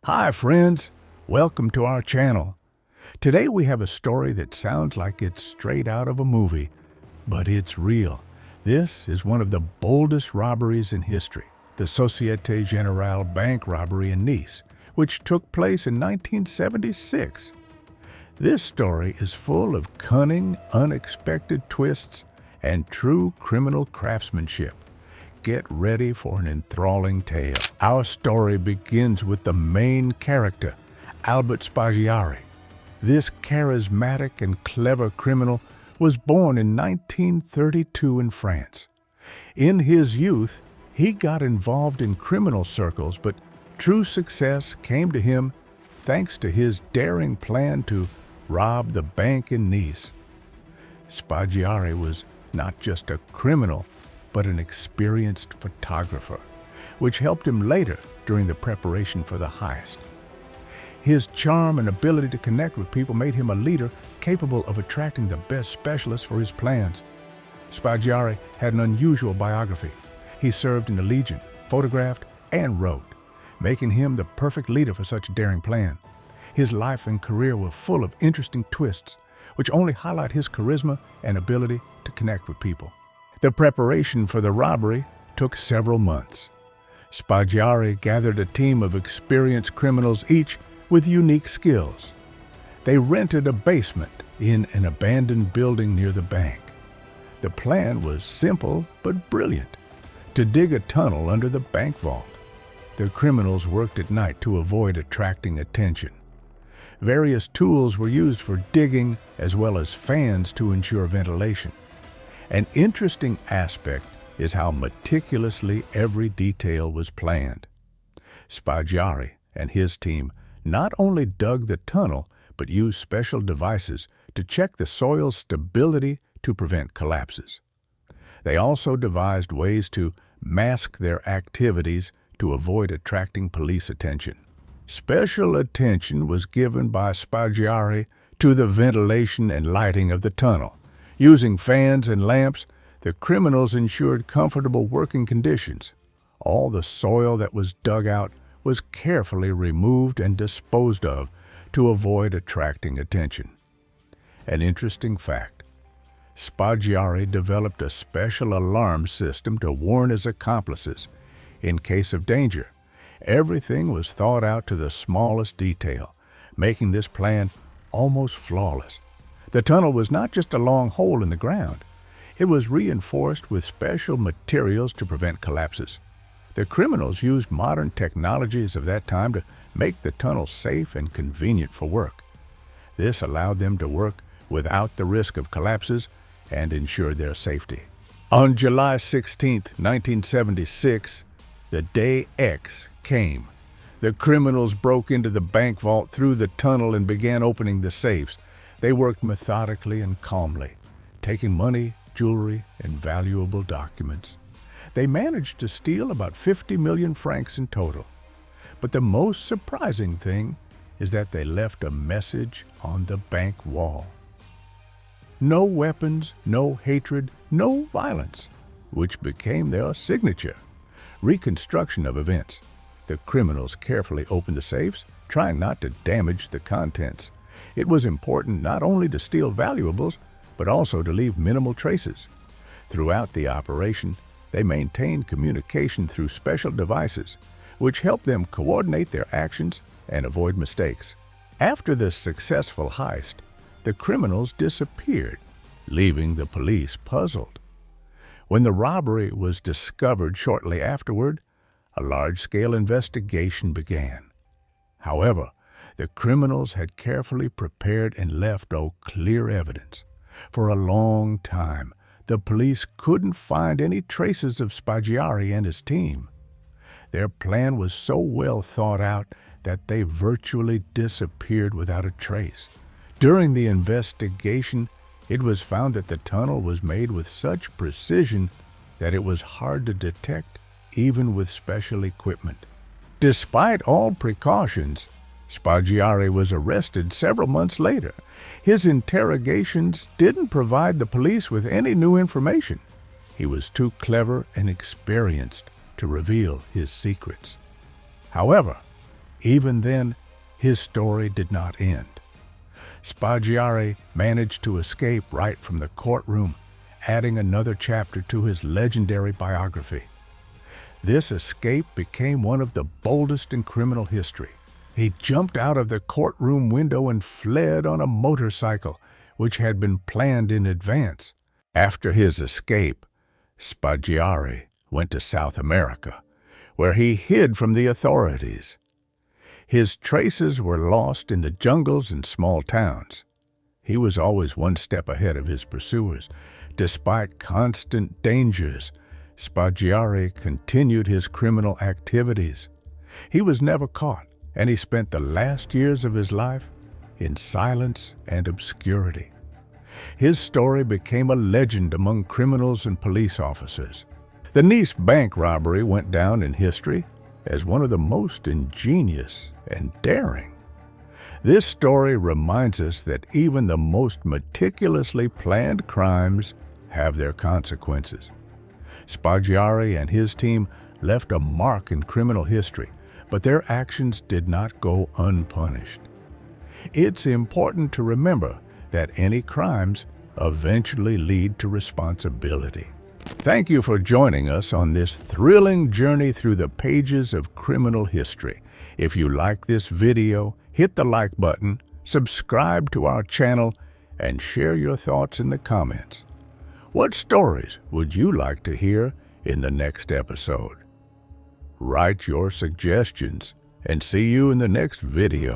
Hi friends, welcome to our channel. Today we have a story that sounds like it's straight out of a movie, but it's real. This is one of the boldest robberies in history, the Société Générale bank robbery in Nice, which took place in 1976. This story is full of cunning, unexpected twists, and true criminal craftsmanship. Get ready for an enthralling tale. Our story begins with the main character, Albert Spaggiari. This charismatic and clever criminal was born in 1932 in France. In his youth, he got involved in criminal circles, but true success came to him thanks to his daring plan to rob the bank in Nice. Spaggiari was not just a criminal, but an experienced photographer, which helped him later during the preparation for the heist. His charm and ability to connect with people made him a leader capable of attracting the best specialists for his plans. Spaggiari had an unusual biography. He served in the Legion, photographed, and wrote, making him the perfect leader for such a daring plan. His life and career were full of interesting twists, which only highlight his charisma and ability to connect with people. The preparation for the robbery took several months. Spaggiari gathered a team of experienced criminals, each with unique skills. They rented a basement in an abandoned building near the bank. The plan was simple but brilliant: to dig a tunnel under the bank vault. The criminals worked at night to avoid attracting attention. Various tools were used for digging, as well as fans to ensure ventilation. An interesting aspect is how meticulously every detail was planned. Spaggiari and his team not only dug the tunnel, but used special devices to check the soil's stability to prevent collapses. They also devised ways to mask their activities to avoid attracting police attention. Special attention was given by Spaggiari to the ventilation and lighting of the tunnel. Using fans and lamps, the criminals ensured comfortable working conditions. All the soil that was dug out was carefully removed and disposed of to avoid attracting attention. An interesting fact: Spaggiari developed a special alarm system to warn his accomplices in case of danger. Everything was thought out to the smallest detail, making this plan almost flawless. The tunnel was not just a long hole in the ground. It was reinforced with special materials to prevent collapses. The criminals used modern technologies of that time to make the tunnel safe and convenient for work. This allowed them to work without the risk of collapses and ensured their safety. On July 16, 1976, the day X came. The criminals broke into the bank vault through the tunnel and began opening the safes. They worked methodically and calmly, taking money, jewelry, and valuable documents. They managed to steal about 50 million francs in total. But the most surprising thing is that they left a message on the bank wall. No weapons, no hatred, no violence, which became their signature. Reconstruction of events. The criminals carefully opened the safes, trying not to damage the contents. It was important not only to steal valuables, but also to leave minimal traces. Throughout the operation, they maintained communication through special devices, which helped them coordinate their actions and avoid mistakes. After the successful heist, the criminals disappeared, leaving the police puzzled. When the robbery was discovered shortly afterward, a large-scale investigation began. However, the criminals had carefully prepared and left no clear evidence. For a long time, the police couldn't find any traces of Spaggiari and his team. Their plan was so well thought out that they virtually disappeared without a trace. During the investigation, it was found that the tunnel was made with such precision that it was hard to detect even with special equipment. Despite all precautions, Spaggiari was arrested several months later. His interrogations didn't provide the police with any new information. He was too clever and experienced to reveal his secrets. However, even then, his story did not end. Spaggiari managed to escape right from the courtroom, adding another chapter to his legendary biography. This escape became one of the boldest in criminal history. He jumped out of the courtroom window and fled on a motorcycle, which had been planned in advance. After his escape, Spaggiari went to South America, where he hid from the authorities. His traces were lost in the jungles and small towns. He was always one step ahead of his pursuers. Despite constant dangers, Spaggiari continued his criminal activities. He was never caught, and he spent the last years of his life in silence and obscurity. His story became a legend among criminals and police officers. The Nice bank robbery went down in history as one of the most ingenious and daring. This story reminds us that even the most meticulously planned crimes have their consequences. Spaggiari and his team left a mark in criminal history, but their actions did not go unpunished. It's important to remember that any crimes eventually lead to responsibility. Thank you for joining us on this thrilling journey through the pages of criminal history. If you like this video, hit the like button, subscribe to our channel, and share your thoughts in the comments. What stories would you like to hear in the next episode? Write your suggestions and see you in the next video.